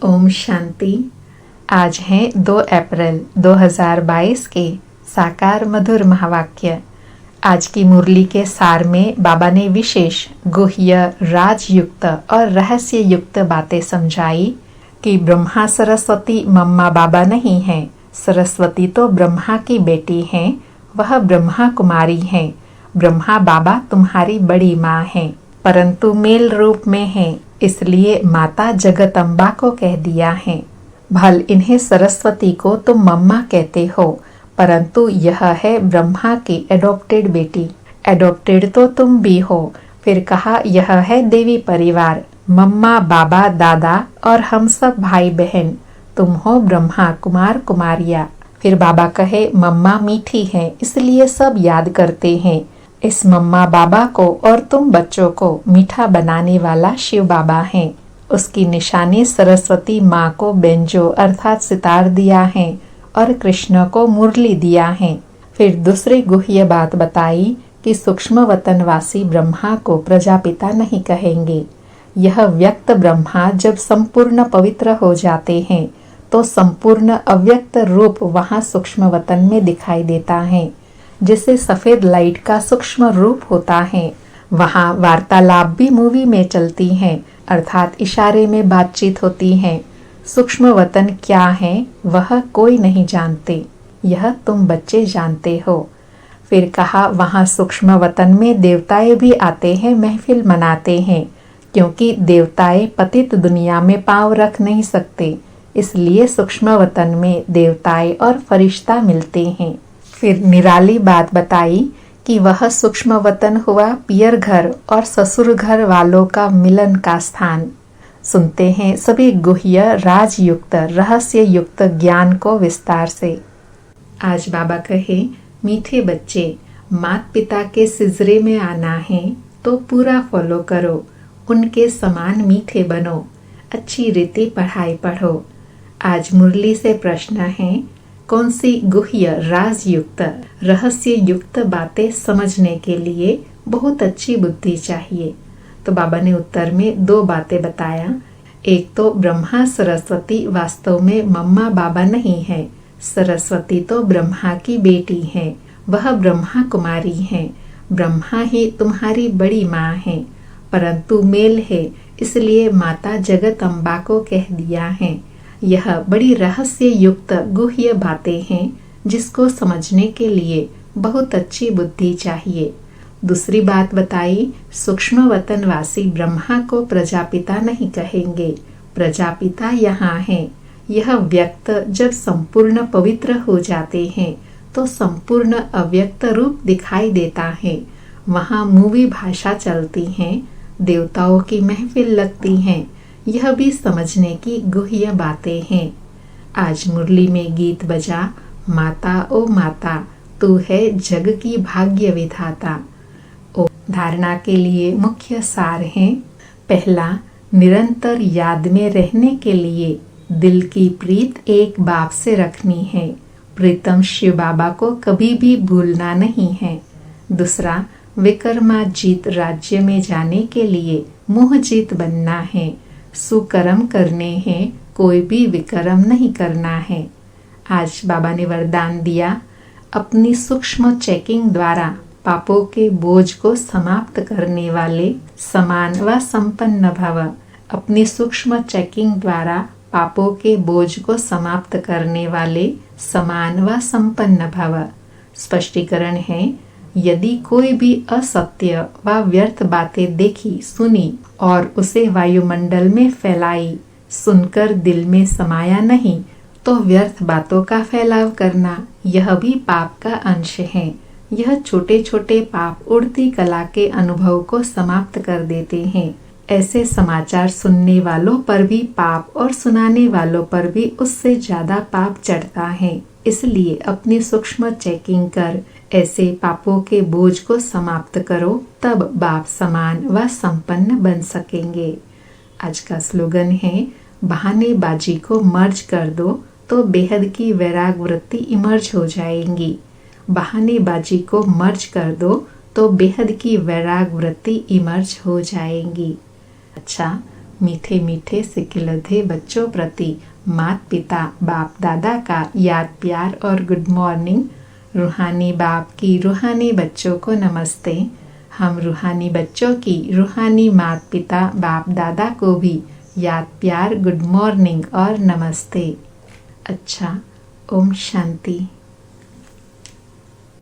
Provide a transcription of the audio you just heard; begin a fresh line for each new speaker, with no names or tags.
ओम शांति। आज है 2 अप्रैल 2022 के साकार मधुर महावाक्य। आज की मुरली के सार में बाबा ने विशेष गुह्य राजयुक्त और रहस्य युक्त बातें समझाई कि ब्रह्मा सरस्वती मम्मा बाबा नहीं है। सरस्वती तो ब्रह्मा की बेटी है, वह ब्रह्मा कुमारी है। ब्रह्मा बाबा तुम्हारी बड़ी माँ है, परंतु मेल रूप में है, इसलिए माता जगदम्बा को कह दिया है। भल इन्हें सरस्वती को तुम मम्मा कहते हो, परंतु यह है ब्रह्मा की एडॉप्टेड बेटी। एडॉप्टेड तो तुम भी हो। फिर कहा यह है देवी परिवार, मम्मा बाबा दादा और हम सब भाई बहन। तुम हो ब्रह्मा कुमार कुमारिया। फिर बाबा कहे मम्मा मीठी है, इसलिए सब याद करते हैं। इस मम्मा बाबा को और तुम बच्चों को मीठा बनाने वाला शिव बाबा है। उसकी निशानी सरस्वती माँ को बेंजो अर्थात सितार दिया है और कृष्ण को मुरली दिया है। फिर दूसरी गुह्य बात बताई कि सूक्ष्म वतनवासी ब्रह्मा को प्रजापिता नहीं कहेंगे। यह व्यक्त ब्रह्मा जब संपूर्ण पवित्र हो जाते हैं तो संपूर्ण अव्यक्त रूप वहाँ सूक्ष्म वतन में दिखाई देता है, जिसे सफेद लाइट का सूक्ष्म रूप होता है। वहाँ वार्तालाप भी मूवी में चलती है, अर्थात इशारे में बातचीत होती है। सूक्ष्म वतन क्या है वह कोई नहीं जानते, यह तुम बच्चे जानते हो। फिर कहा वहाँ सूक्ष्म वतन में देवताएं भी आते हैं, महफिल मनाते हैं, क्योंकि देवताएं पतित दुनिया में पांव रख नहीं सकते, इसलिए सूक्ष्म वतन में देवताएं और फरिश्ता मिलते हैं। फिर निराली बात बताई कि वह सूक्ष्म वतन हुआ पियर घर और ससुर घर वालों का मिलन का स्थान। सुनते हैं सभी गुह्य राजयुक्त रहस्य युक्त ज्ञान को विस्तार से। आज बाबा कहे मीठे बच्चे, माता पिता के सिजरे में आना है तो पूरा फॉलो करो, उनके समान मीठे बनो, अच्छी रीति पढ़ाई पढ़ो। आज मुरली से प्रश्न है कौन सी गुह्य राजयुक्त रहस्य युक्त बातें समझने के लिए बहुत अच्छी बुद्धि चाहिए। तो बाबा ने उत्तर में 2 बातें बताया। एक तो ब्रह्मा सरस्वती वास्तव में मम्मा बाबा नहीं है। सरस्वती तो ब्रह्मा की बेटी है, वह ब्रह्मा कुमारी है। ब्रह्मा ही तुम्हारी बड़ी माँ है, परंतु मेल है, इसलिए माता जगदम्बा को कह दिया है। यह बड़ी रहस्य युक्त गुह्य बातें हैं, जिसको समझने के लिए बहुत अच्छी बुद्धि चाहिए। दूसरी बात बताई, सूक्ष्म वतनवासी ब्रह्मा को प्रजापिता नहीं कहेंगे, प्रजापिता यहाँ है। यह व्यक्त जब संपूर्ण पवित्र हो जाते हैं तो संपूर्ण अव्यक्त रूप दिखाई देता है। वहाँ मूवी भाषा चलती है, देवताओं की महफिल लगती है। यह भी समझने की गुह्य बातें हैं। आज मुरली में गीत बजा, माता ओ माता तू है जग की भाग्य विधाता। ओ धारणा के लिए मुख्य सार है। पहला, निरंतर याद में रहने के लिए दिल की प्रीत एक बाप से रखनी है। प्रीतम शिव बाबा को कभी भी भूलना नहीं है। दूसरा, विक्रमाजीत राज्य में जाने के लिए मोहजीत बनना है। सुकर्म करने हैं, कोई भी विकर्म नहीं करना है। आज बाबा ने वरदान दिया, अपनी सूक्ष्म चेकिंग द्वारा पापों के बोझ को समाप्त करने वाले समान व संपन्न भव। अपनी सूक्ष्म चेकिंग द्वारा पापों के बोझ को समाप्त करने वाले समान व संपन्न भव। स्पष्टीकरण है, यदि कोई भी असत्य व व्यर्थ बातें देखी सुनी और उसे वायुमंडल में फैलाई, सुनकर दिल में समाया नहीं, तो व्यर्थ बातों का फैलाव करना यह भी पाप का अंश है। यह छोटे छोटे पाप उड़ती कला के अनुभव को समाप्त कर देते हैं। ऐसे समाचार सुनने वालों पर भी पाप और सुनाने वालों पर भी उससे ज्यादा पाप चढ़ता है। इसलिए अपनी सूक्ष्म चेकिंग कर ऐसे पापों के बोझ को समाप्त करो, तब बाप समान व संपन्न बन सकेंगे। आज का स्लोगन है, बहानेबाजी को मर्ज कर दो तो बेहद की वैराग वृत्ति इमर्ज हो जाएंगी। बहानेबाजी को मर्ज कर दो तो बेहद की वैराग वृत्ति इमर्ज हो जाएंगी। अच्छा, मीठे मीठे सिकिलधे बच्चों प्रति माता पिता बाप दादा का याद प्यार और गुड मॉर्निंग। रूहानी बाप की रूहानी बच्चों को नमस्ते। हम रूहानी बच्चों की रूहानी माता पिता बाप दादा को भी याद प्यार गुड मॉर्निंग और नमस्ते। अच्छा, ओम शांति।